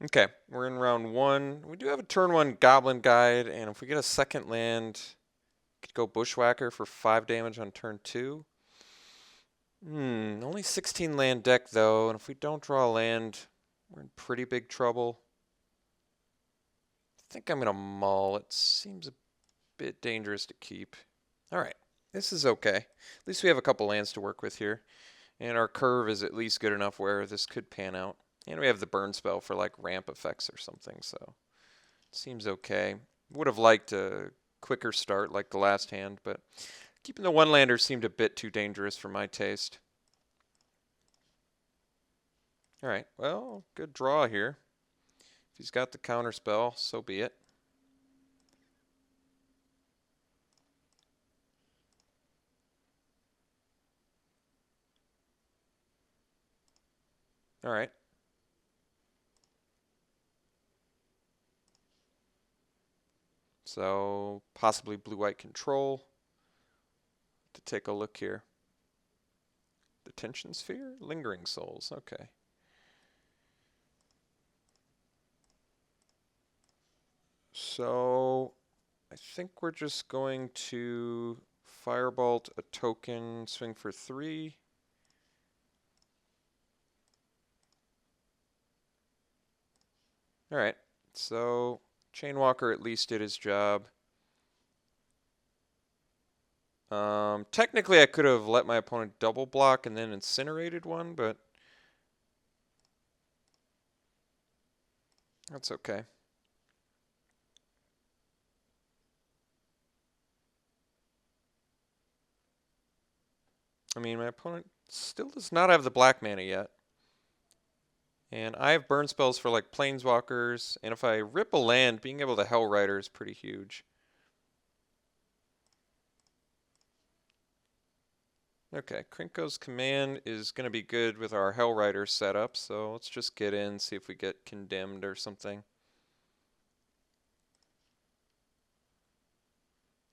Okay, we're in round 1. We do have a turn 1 Goblin Guide, and if we get a second land, could go Bushwhacker for 5 damage on turn 2. Only 16 land deck though, and if we don't draw a land, we're in pretty big trouble. I think I'm gonna mull. It seems a bit dangerous to keep. Alright, this is okay. At least we have a couple lands to work with here. And our curve is at least good enough where this could pan out. And we have the burn spell for like ramp effects or something, so it seems okay. Would have liked a quicker start like the last hand, but keeping the one-lander seemed a bit too dangerous for my taste. Alright, well, good draw here. If he's got the counter spell, so be it. Alright. So, possibly blue-white control. To take a look here. Detention Sphere? Lingering Souls, okay. So, I think we're just going to Firebolt a token, swing for 3. Alright, so Chainwalker at least did his job. Technically I could have let my opponent double block and then incinerated one, but that's okay. I mean, my opponent still does not have the black mana yet. And I have burn spells for like planeswalkers, and if I rip a land, being able to Hell Rider is pretty huge. Okay, Krinko's command is going to be good with our Hell Rider setup, so let's just get in, see if we get condemned or something.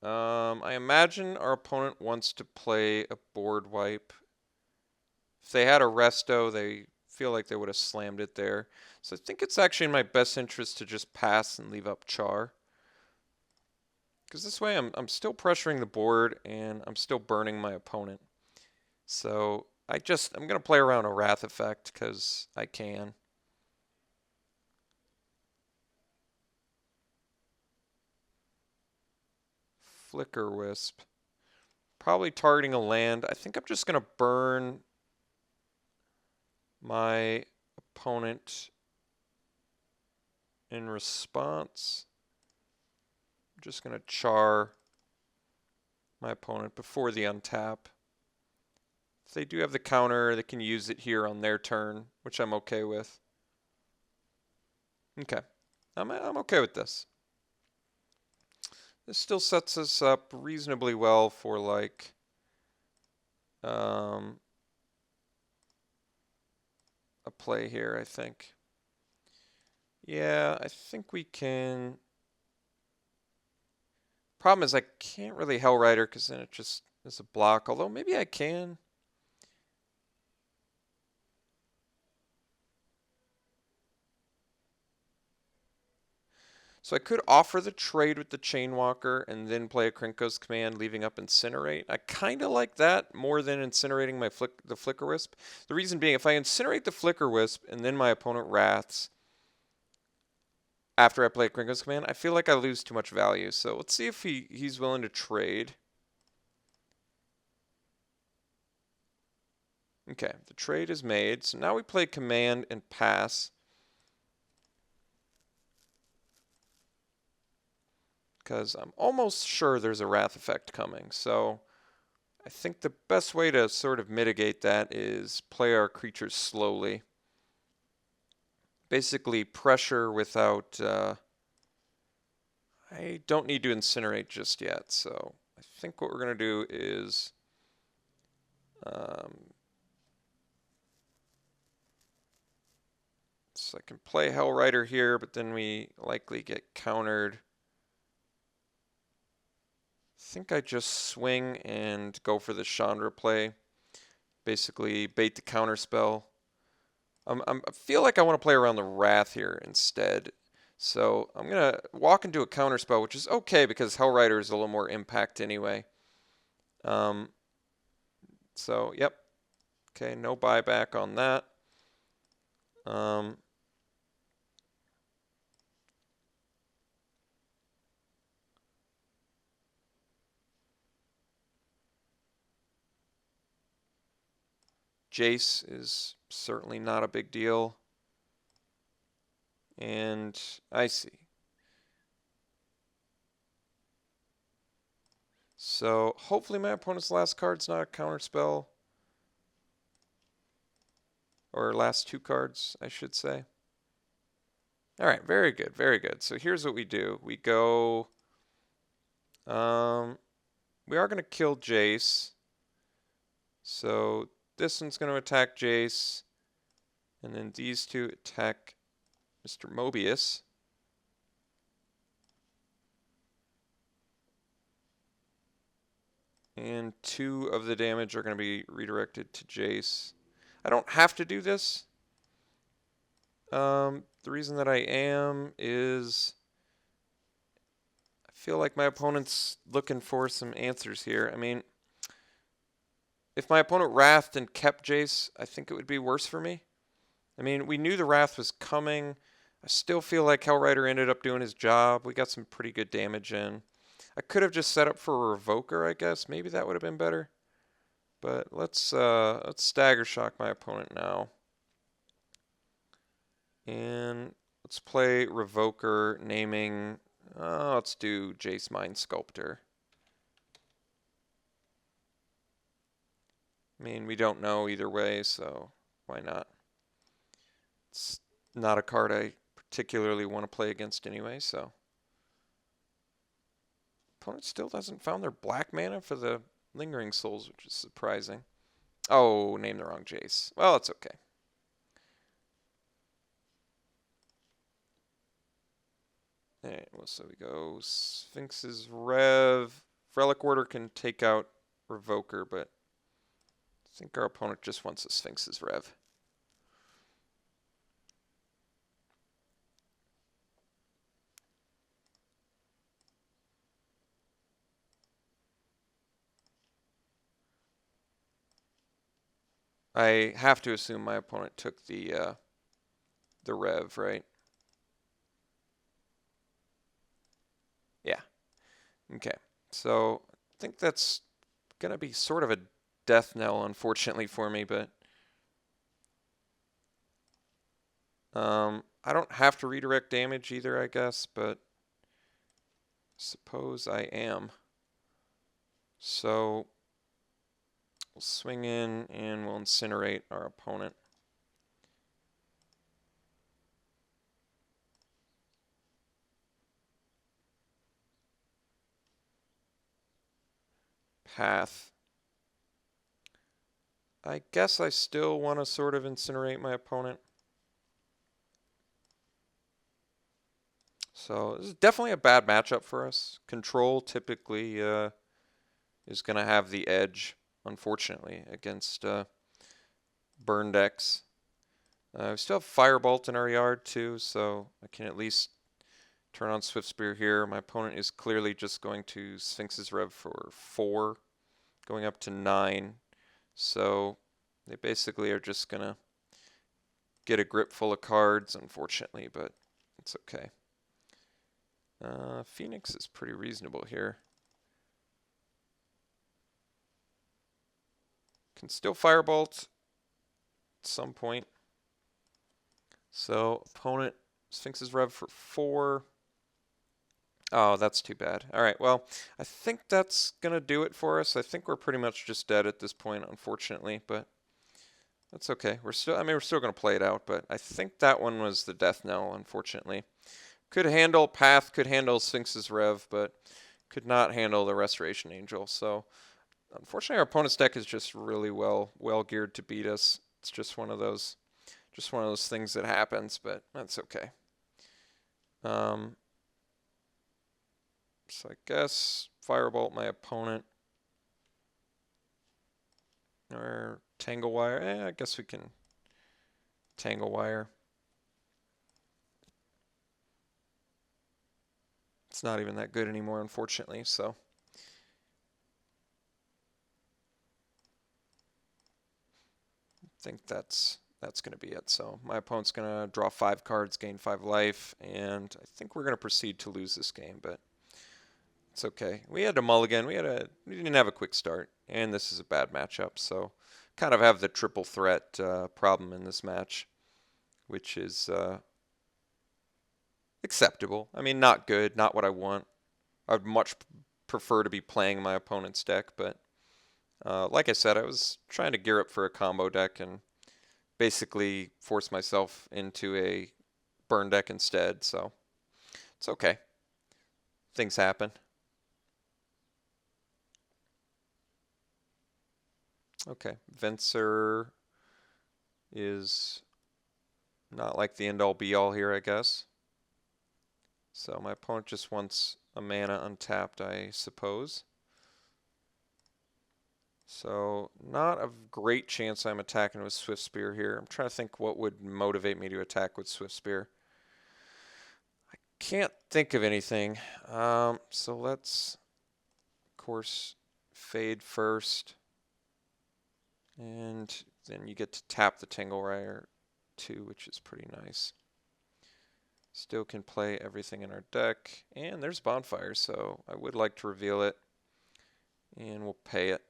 I imagine our opponent wants to play a board wipe. If they had a resto, they feel like they would have slammed it there. So I think it's actually in my best interest to just pass and leave up Char. Because this way I'm still pressuring the board and I'm still burning my opponent. So I'm going to play around a Wrath effect because I can. Flicker Wisp. Probably targeting a land. I think I'm just going to burn my opponent in response. I'm just going to char my opponent before the untap. If they do have the counter, they can use it here on their turn, which I'm okay with. Okay. I'm okay with this. This still sets us up reasonably well for like a play here, I think. Yeah, I think we can. Problem is I can't really Hell Rider because then it just is a block, although maybe I can. So I could offer the trade with the Chainwalker and then play a Krinko's command, leaving up Incinerate. I kind of like that more than incinerating my the Flicker Wisp. The reason being, if I incinerate the Flicker Wisp and then my opponent wraths after I play a Krinko's command, I feel like I lose too much value. So let's see if he's willing to trade. Okay, the trade is made. So now we play command and pass. Because I'm almost sure there's a Wrath effect coming. So I think the best way to sort of mitigate that is play our creatures slowly. Basically pressure without... I don't need to incinerate just yet, so I think what we're going to do is... so I can play Hell Rider here, but then we likely get countered. I think I just swing and go for the Chandra play. Basically bait the counter spell. I feel like I want to play around the Wrath here instead. So I'm going to walk into a counterspell, which is okay because Hellrider is a little more impact anyway. Um, so, yep. Okay, no buyback on that. Jace is certainly not a big deal. And I see. So hopefully my opponent's last card's not a counterspell. Or last two cards, I should say. All right, very good, very good. So here's what we do. We go... we are going to kill Jace. So this one's going to attack Jace. And then these two attack Mr. Mobius. And 2 of the damage are going to be redirected to Jace. I don't have to do this. The reason that I am is I feel like my opponent's looking for some answers here. I mean, if my opponent Wrathed and kept Jace, I think it would be worse for me. I mean, we knew the Wrath was coming. I still feel like Hellrider ended up doing his job. We got some pretty good damage in. I could have just set up for a Revoker, I guess. Maybe that would have been better. But let's Stagger Shock my opponent now. And let's play Revoker, naming... let's do Jace Mind Sculptor. I mean, we don't know either way, so why not? It's not a card I particularly want to play against anyway, so... Opponent still hasn't found their black mana for the Lingering Souls, which is surprising. Oh, named the wrong Jace. Well, it's okay. Alright, well, so we go Sphinx's Rev. Relic Order can take out Revoker, but I think our opponent just wants a Sphinx's Rev. I have to assume my opponent took the Rev, right? Yeah. Okay. So I think that's going to be sort of a death knell, unfortunately, for me, but I don't have to redirect damage either, I guess, but suppose I am. So we'll swing in and we'll incinerate our opponent. Path. I guess I still want to sort of incinerate my opponent. So this is definitely a bad matchup for us. Control typically is going to have the edge, unfortunately, against burn decks. We still have Firebolt in our yard too, so I can at least turn on Swift Spear here. My opponent is clearly just going to Sphinx's Rev for 4, going up to 9. So they basically are just going to get a grip full of cards, unfortunately, but it's okay. Phoenix is pretty reasonable here. Can still Firebolt at some point. So opponent Sphinx's Rev for 4. Oh, that's too bad. All right, well, I think that's going to do it for us. I think we're pretty much just dead at this point, unfortunately, but that's okay. We're still going to play it out, but I think that one was the death knell, unfortunately. Could handle Path, could handle Sphinx's Rev, but could not handle the Restoration Angel. So, unfortunately, our opponent's deck is just really well geared to beat us. It's just one of those things that happens, but that's okay. So I guess Firebolt my opponent. Or Tangle Wire. I guess we can Tangle Wire. It's not even that good anymore, unfortunately, so. I think that's going to be it. So my opponent's going to draw 5 cards, gain 5 life, and I think we're going to proceed to lose this game, but it's okay. We had a mulligan. We didn't have a quick start, and this is a bad matchup, so kind of have the triple threat problem in this match, which is acceptable. I mean, not good, not what I want. I'd much prefer to be playing my opponent's deck, but like I said, I was trying to gear up for a combo deck and basically force myself into a burn deck instead, so it's okay. Things happen. Okay, Venser is not like the end-all be-all here, I guess. So my opponent just wants a mana untapped, I suppose. So not a great chance I'm attacking with Swift Spear here. I'm trying to think what would motivate me to attack with Swift Spear. I can't think of anything. So let's, of course, fade first. And then you get to tap the Tangle Wire too, which is pretty nice. Still can play everything in our deck. And there's Bonfire, so I would like to reveal it. And we'll pay it.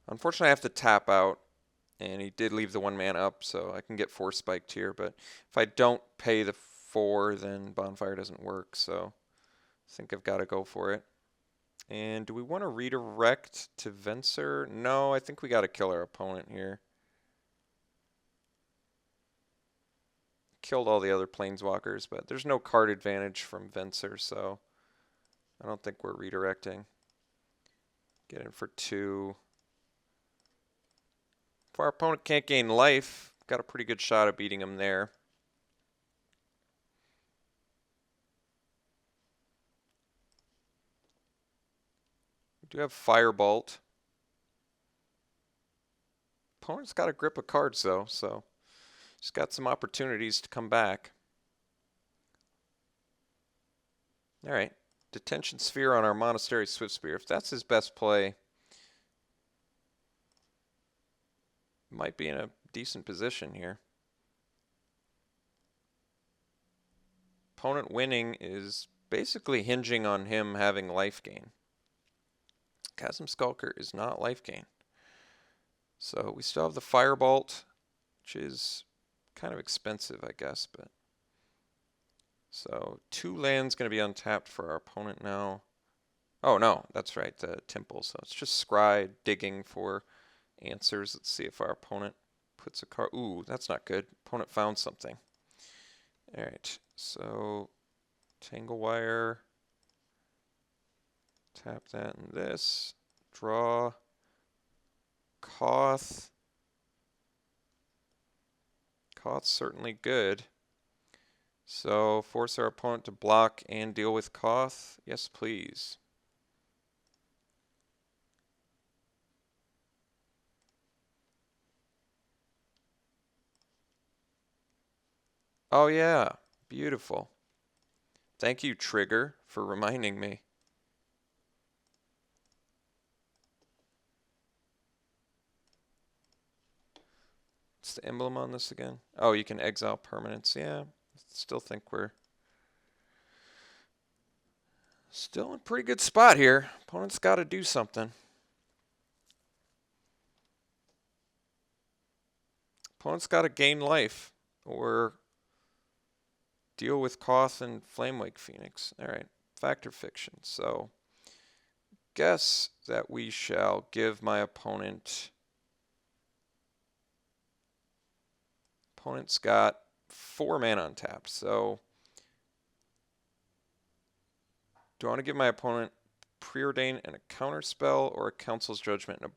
Unfortunately, I have to tap out, and he did leave the 1-man up, so I can get 4 spiked here. But if I don't pay the 4, then Bonfire doesn't work, so I think I've got to go for it. And do we want to redirect to Venser? No, I think we got to kill our opponent here. Killed all the other Planeswalkers, but there's no card advantage from Venser, so I don't think we're redirecting. Get in for 2. If our opponent can't gain life, got a pretty good shot at beating him there. We do have Firebolt. Opponent's got a grip of cards, though, so he's got some opportunities to come back. All right. Detention Sphere on our Monastery Swift Spear. If that's his best play, might be in a decent position here. Opponent winning is basically hinging on him having life gain. Chasm Skulker is not life gain. So we still have the Firebolt, which is kind of expensive, I guess, but so 2 lands going to be untapped for our opponent now. Oh no, that's right, the Temple. So it's just Scry digging for answers. Let's see if our opponent puts a card. Ooh, that's not good. Opponent found something. All right, so Tangle Wire. Tap that and this. Draw. Koth. Koth's certainly good. So force our opponent to block and deal with Koth. Yes, please. Oh yeah, beautiful. Thank you, Trigger, for reminding me. What's the emblem on this again? Oh, you can exile permanents. Yeah, still think we're still in a pretty good spot here. Opponent's got to do something. Opponent's got to gain life or deal with Koth and Flamewake Phoenix. All right, Fact or Fiction. So guess that we shall give my opponent. Opponent's got 4 mana untapped. So do I want to give my opponent Preordain and a counter spell or a Council's Judgment and a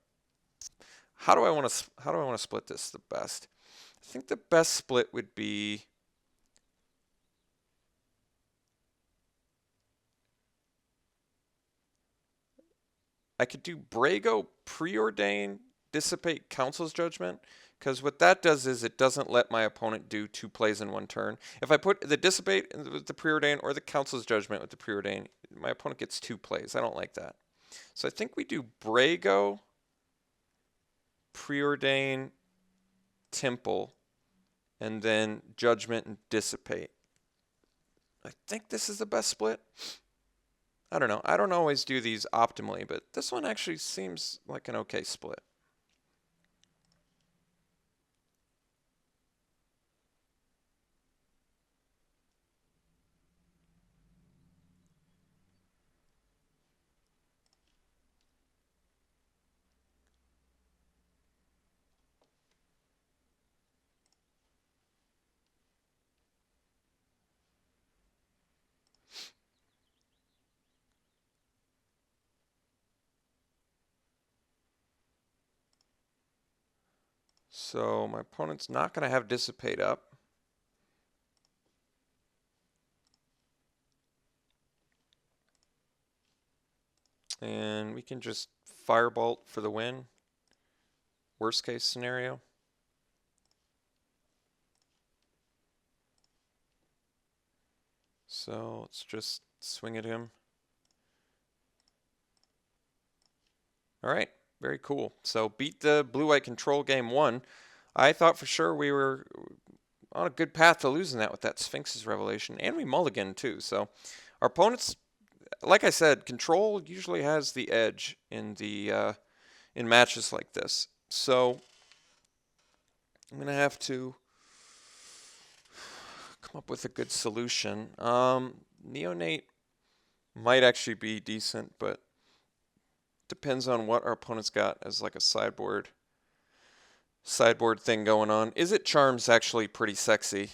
how do I want to split this the best? I think the best split would be I could do Brago, Preordain, Dissipate, Council's Judgment, because what that does is it doesn't let my opponent do 2 plays in 1 turn. If I put the Dissipate with the Preordain or the Council's Judgment with the Preordain, my opponent gets 2 plays. I don't like that. So I think we do Brago, Preordain, Temple, and then Judgment and Dissipate. I think this is the best split. I don't know. I don't always do these optimally, but this one actually seems like an okay split. So my opponent's not going to have Dissipate up. And we can just Firebolt for the win. Worst case scenario. So let's just swing at him. All right, very cool. So beat the blue-white control game 1. I thought for sure we were on a good path to losing that with that Sphinx's Revelation, and we mulliganed too. So our opponents, like I said, control usually has the edge in in matches like this. So I'm gonna have to come up with a good solution. Neonate might actually be decent, but depends on what our opponent's got as like a sideboard thing going on. Is It Charm's actually pretty sexy.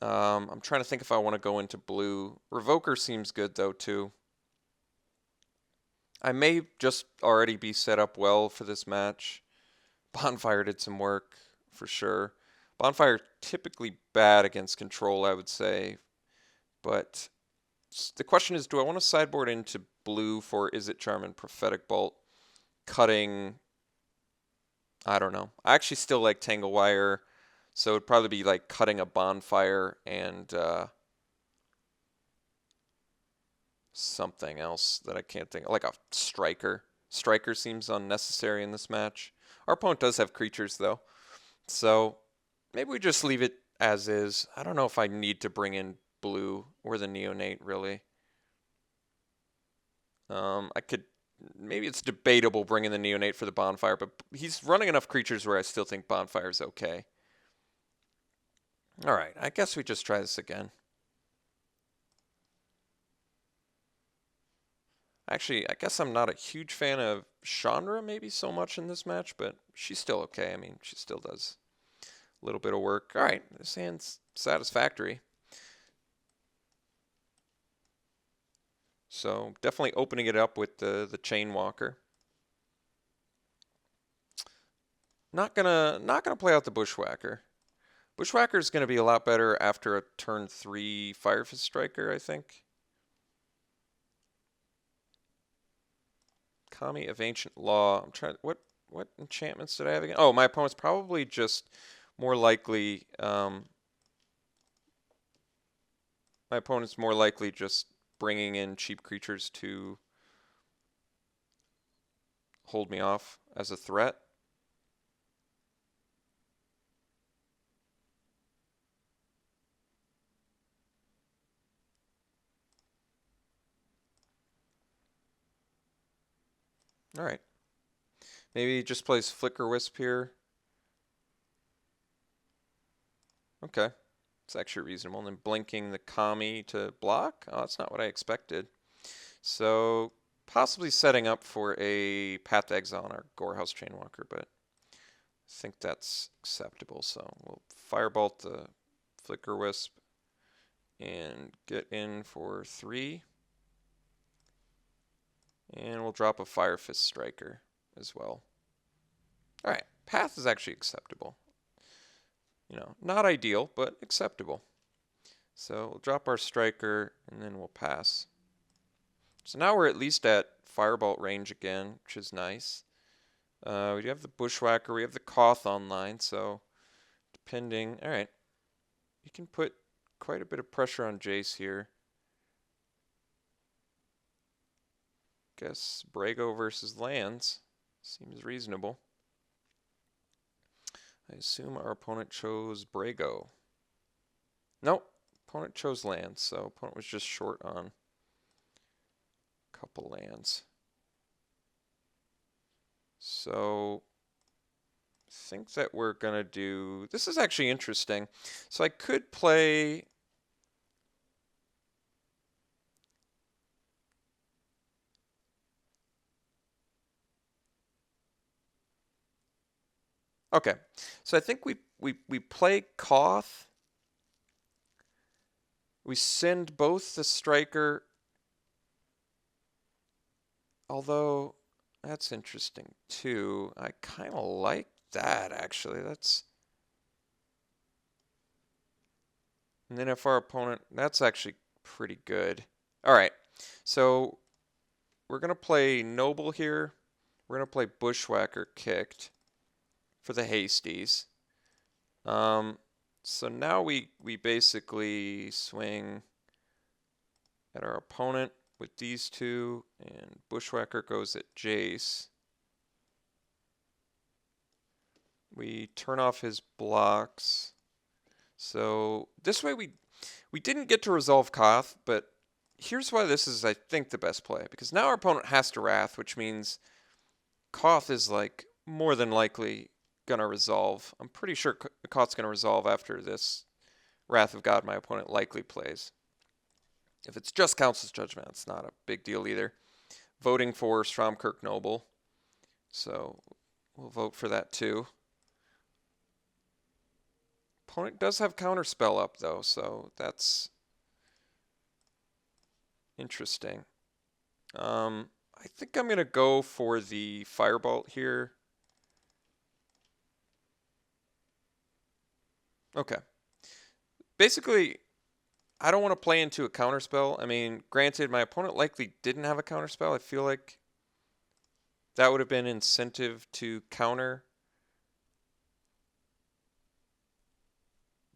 I'm trying to think if I want to go into blue. Revoker seems good though too. I may just already be set up well for this match. Bonfire did some work for sure. Bonfire typically bad against control, I would say. But the question is, do I want to sideboard into blue for Is It Charm and Prophetic Bolt? Cutting, I don't know. I actually still like Tangle Wire, so it'd probably be like cutting a Bonfire and something else that I can't think of, like a Striker. Striker seems unnecessary in this match. Our opponent does have creatures though, so maybe we just leave it as is. I don't know if I need to bring in blue or the Neonate really. I could, maybe it's debatable bringing the Neonate for the Bonfire, but he's running enough creatures where I still think Bonfire's okay. All right, I guess we just try this again. Actually, I guess I'm not a huge fan of Chandra maybe so much in this match, but she's still okay. I mean, she still does a little bit of work. All right, this hand's satisfactory. So definitely opening it up with the Chain Walker. Not gonna play out the Bushwhacker. Bushwhacker is gonna be a lot better after a turn 3 Fire Fist Striker, I think. Kami of Ancient Law. I'm trying. What enchantments did I have again? Oh, my opponent's probably just more likely. My opponent's more likely just bringing in cheap creatures to hold me off as a threat. All right. Maybe he just plays Flicker Wisp here. Okay. It's actually reasonable. And then blinking the Kami to block. Oh, that's not what I expected. So possibly setting up for a Path to Exile on our Gorehouse Chainwalker, but I think that's acceptable. So we'll Firebolt the Flicker Wisp and get in for 3. And we'll drop a Fire Fist Striker as well. All right. Path is actually acceptable. You know, not ideal, but acceptable. So we'll drop our striker, and then we'll pass. So now we're at least at firebolt range again, which is nice. We do have the Bushwhacker, we have the Koth online, so depending... Alright, you can put quite a bit of pressure on Jace here. Guess Brago versus lands seems reasonable. I assume our opponent chose Brago. Nope, opponent chose lands, so opponent was just short on a couple lands. So I think that we're gonna do, this is actually interesting. So I could play, okay, so I think we play Koth. We send both the striker, although that's interesting too. I kind of like that actually. That's, and then if our opponent, that's actually pretty good. All right, so we're gonna play Noble here. We're gonna play Bushwhacker kicked for the Hasties. So now we basically swing at our opponent with these two, and Bushwhacker goes at Jace. We turn off his blocks. So this way we didn't get to resolve Koth, but here's why this is, I think, the best play. Because now our opponent has to Wrath, which means Koth is like more than likely gonna resolve. I'm pretty sure Koth's gonna resolve after this Wrath of God my opponent likely plays. If it's just Council's Judgment, it's not a big deal either. Voting for Stromkirk Noble, so we'll vote for that too. Opponent does have Counterspell up though, so that's interesting. I think I'm gonna go for the Firebolt here. Okay. Basically, I don't want to play into a counterspell. I mean, granted, my opponent likely didn't have a counterspell. I feel like that would have been incentive to counter.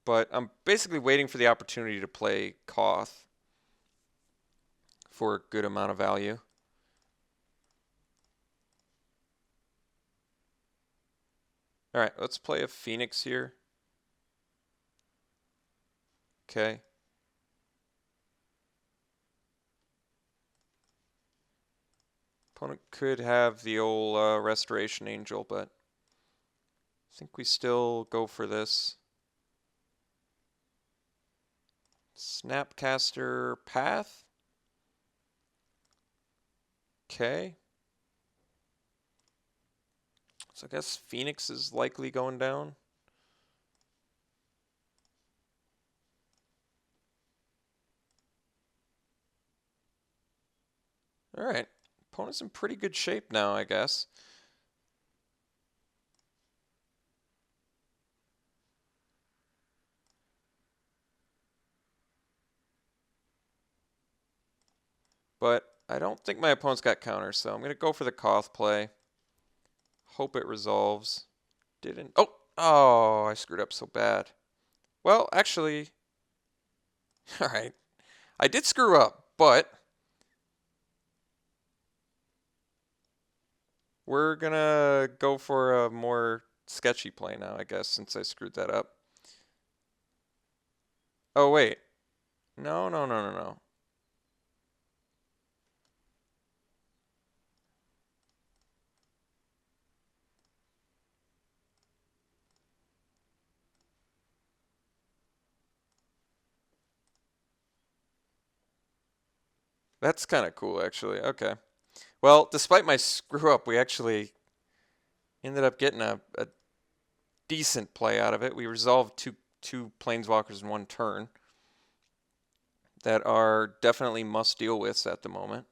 But I'm basically waiting for the opportunity to play Koth for a good amount of value. All right, let's play a Phoenix here. Okay. Opponent could have the old Restoration Angel, but I think we still go for this. Snapcaster Path. Okay. So I guess Phoenix is likely going down. All right. Opponent's in pretty good shape now, I guess. But I don't think my opponent's got counters, so I'm going to go for the Koth play. Hope it resolves. Didn't. Oh, I screwed up so bad. Well, actually, all right. I did screw up, but we're going to go for a more sketchy play now, I guess, since I screwed that up. Oh, wait. No. That's kind of cool, actually. Okay. Well, despite my screw up, we actually ended up getting a decent play out of it. We resolved two planeswalkers in one turn that are definitely must deal with at the moment.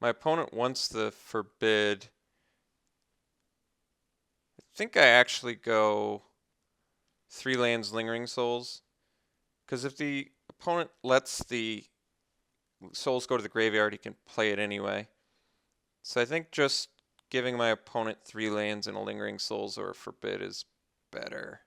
My opponent wants the forbid. I think I actually go 3 lands, Lingering Souls. Because if the opponent lets the souls go to the graveyard, he can play it anyway. So I think just giving my opponent 3 lands and a Lingering Souls or a forbid is better.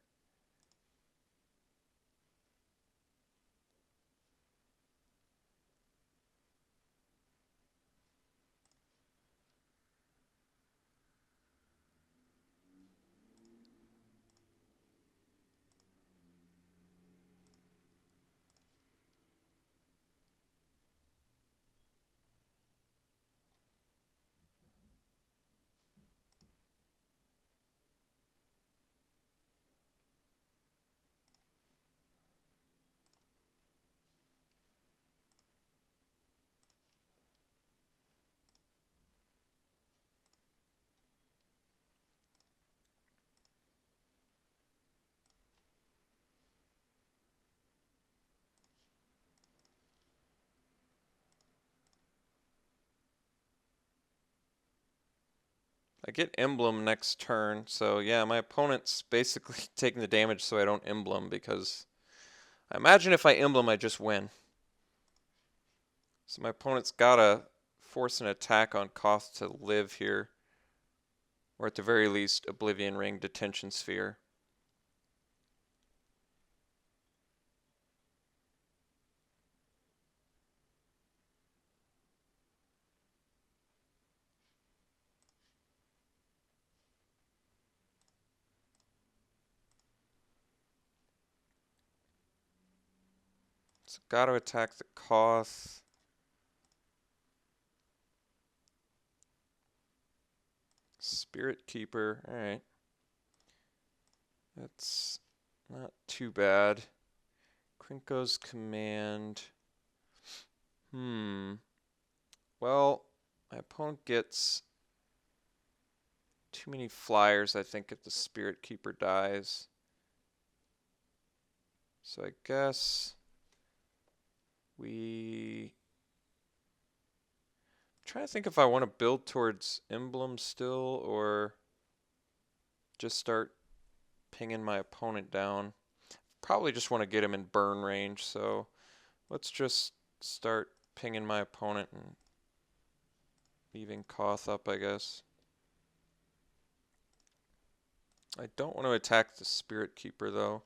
I get Emblem next turn, so yeah, my opponent's basically taking the damage so I don't Emblem, because I imagine if I Emblem, I just win. So my opponent's gotta force an attack on Koth to live here, or at the very least, Oblivion Ring, Detention Sphere. So gotta attack the Koth. Spirit Keeper, alright. That's not too bad. Krinko's Command. Well, my opponent gets too many flyers, I think, if the Spirit Keeper dies. So I guess I'm trying to think if I want to build towards Emblem still, or just start pinging my opponent down. Probably just want to get him in burn range, so let's just start pinging my opponent and leaving Koth up, I guess. I don't want to attack the Spirit Keeper, though.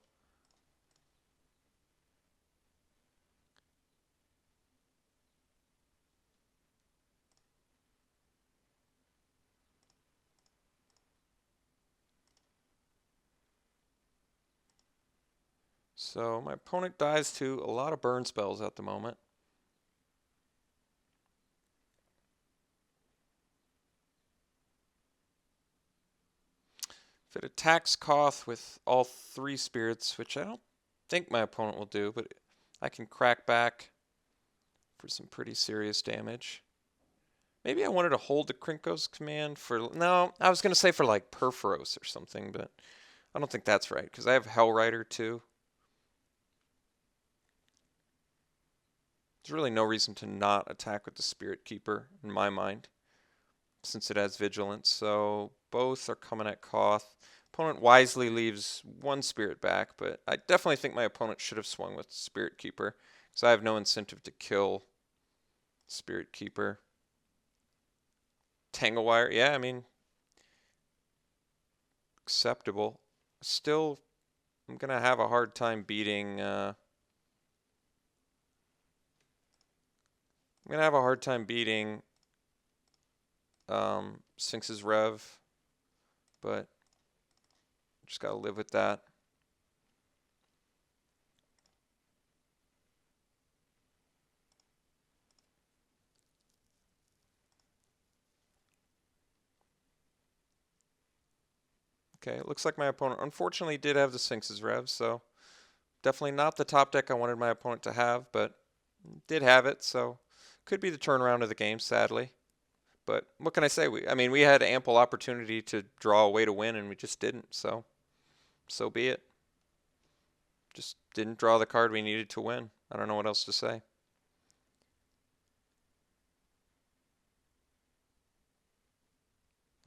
So my opponent dies to a lot of burn spells at the moment. If it attacks Koth with all 3 spirits, which I don't think my opponent will do, but I can crack back for some pretty serious damage. Maybe I wanted to hold the Krinko's Command for... No, I was going to say for like Perforos or something, but I don't think that's right, because I have Hellrider too. There's really no reason to not attack with the Spirit Keeper, in my mind, since it has Vigilance. So both are coming at Koth. Opponent wisely leaves 1 spirit back, but I definitely think my opponent should have swung with Spirit Keeper, because I have no incentive to kill Spirit Keeper. Tanglewire, yeah, I mean, acceptable. Still, I'm going to have a hard time beating... Sphinx's Rev, but just gotta live with that. Okay, it looks like my opponent unfortunately did have the Sphinx's Rev, so definitely not the top deck I wanted my opponent to have, but did have it, so could be the turnaround of the game, sadly. But what can I say? We had ample opportunity to draw a way to win, and we just didn't, so be it. Just didn't draw the card we needed to win. I don't know what else to say.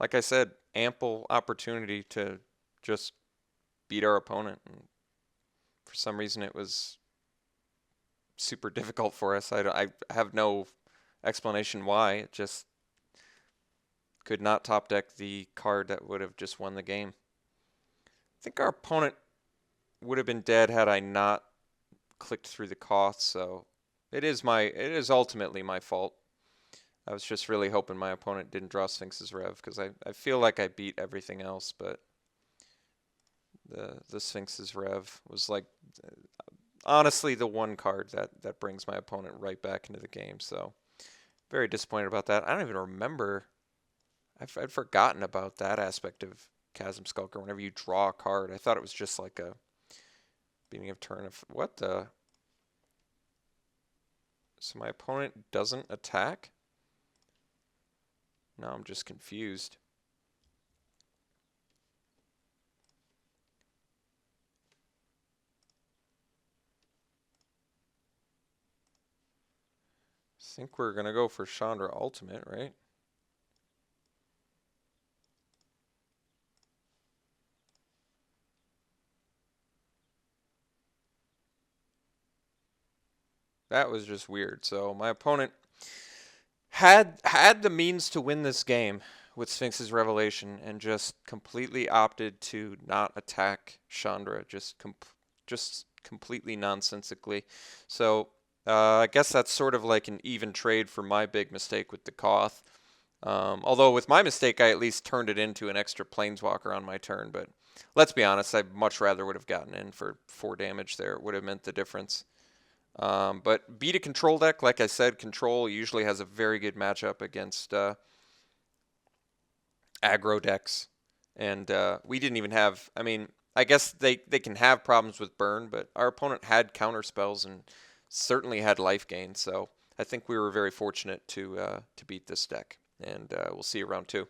like I said, ample opportunity to just beat our opponent. And for some reason, it was super difficult for us. I have no explanation why. It just could not top deck the card that would have just won the game. I think our opponent would have been dead had I not clicked through the Koth, so it is ultimately my fault. I was just really hoping my opponent didn't draw Sphinx's Rev, because I feel like I beat everything else, but the Sphinx's Rev was like honestly the one card that brings my opponent right back into the game. So very disappointed about that. I don't even remember. I'd forgotten about that aspect of Chasm Skulker. Whenever you draw a card, I thought it was just like a beginning of turn of what the. So my opponent doesn't attack? No, I'm just confused. I think we're going to go for Chandra Ultimate, right? That was just weird. So my opponent had the means to win this game with Sphinx's Revelation and just completely opted to not attack Chandra, just completely nonsensically. So I guess that's sort of like an even trade for my big mistake with the Koth. Although with my mistake, I at least turned it into an extra Planeswalker on my turn. But let's be honest, I much rather would have gotten in for 4 damage there. It would have meant the difference. But beat a control deck, like I said, control usually has a very good matchup against aggro decks. And we didn't even have, I mean, I guess they can have problems with burn, but our opponent had counter spells and certainly had life gain. So I think we were very fortunate to beat this deck. And we'll see you round 2.